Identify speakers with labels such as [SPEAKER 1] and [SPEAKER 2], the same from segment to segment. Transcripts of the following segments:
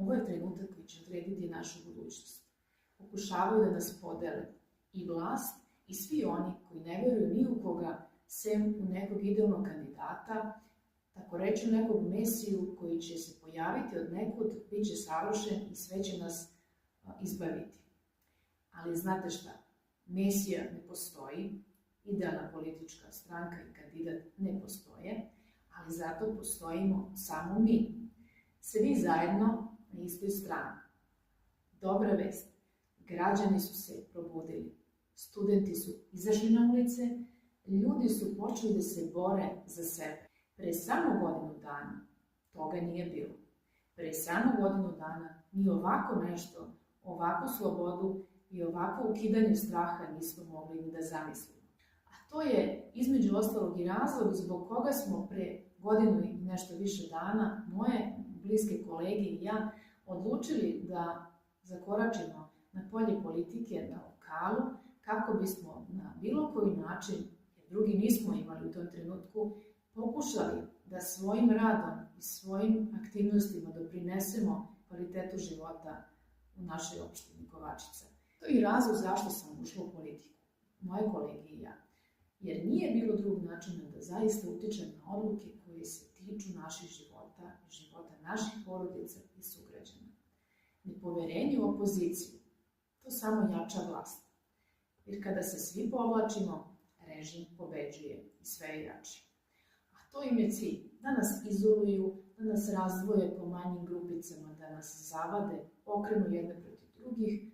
[SPEAKER 1] ovo je trenutak koji će odrediti našu budućnost. Pokušavaju da nas podele i vlast i svi oni koji ne veruju ni u koga, sem u nekog idealnog kandidata, tako reći nekog mesiju koji će se pojaviti od nekud, bit će savršen i sve će nas izbaviti. Ali znate šta? Mesija ne postoji, idealna politička stranka i kandidat ne postoje, ali zato postojimo samo mi. Svi zajedno na istoj strani. Dobra vest. Građani su se probudili. Studenti su izašli na ulice, ljudi su počeli da se bore za sebe. Pre samo godinu dana toga nije bilo. Pre samo godinu dana ni ovako nešto, ovakvu slobodu i ovako ukidanje straha nismo mogli ni da zamislimo. A to je između ostalog i razlog zbog koga smo pre godinu i nešto više dana, moje bliske kolege i ja, odlučili da zakoračimo na polje politike na lokalu kako bismo na bilo koji način, jer drugi nismo imali u tom trenutku, pokušali da svojim radom i svojim aktivnostima doprinesemo kvalitetu života u našoj opštini Kovačica. To je i razlog zašto sam ušla u politiku, moje kolege i ja. Jer nije bilo drugog načina da zaista utičem na odluke koje se tiču naših života i života naših porodica i sugrađana. Nepoverenje u opoziciju, to samo jača vlast. Jer kada se svi povlačimo, režim pobeđuje i sve je jači. A to im je cilj, da nas izoluju, da nas razdvoje po manjim grupicama, da nas zavade, okrenu jedne protiv drugih,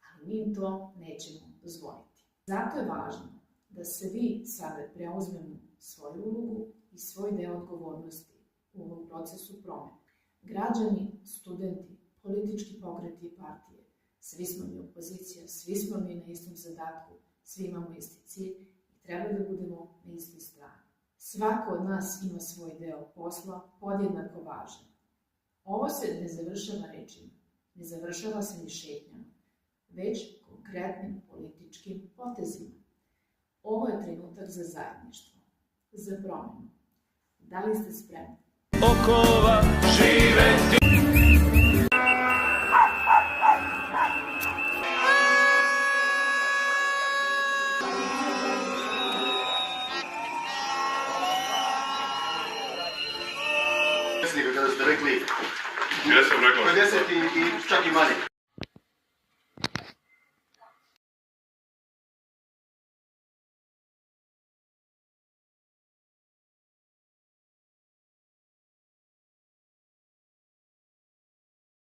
[SPEAKER 1] ali mi im to nećemo dozvoliti. Zato je važno da se vi sada preuzmemo svoju ulogu i svoj deo odgovornosti u ovom procesu promene. Građani, studenti, politički pokreti i partije, svi smo mi opozicija, svi smo mi na istom zadatku, svi imamo isti cilj i treba da budemo na istoj strani. Svako od nas ima svoj deo posla, podjednako važan. Ovo se ne završava rečima, ne završava se ni šetnjama, već konkretnim političkim potezima. Ovo je trenutak za zajedništvo, za promenu. Da li ste spremni?
[SPEAKER 2] Okova živeti.
[SPEAKER 3] Kada ste rekli,
[SPEAKER 4] Ja sam rekao
[SPEAKER 3] 50 i čak i manje.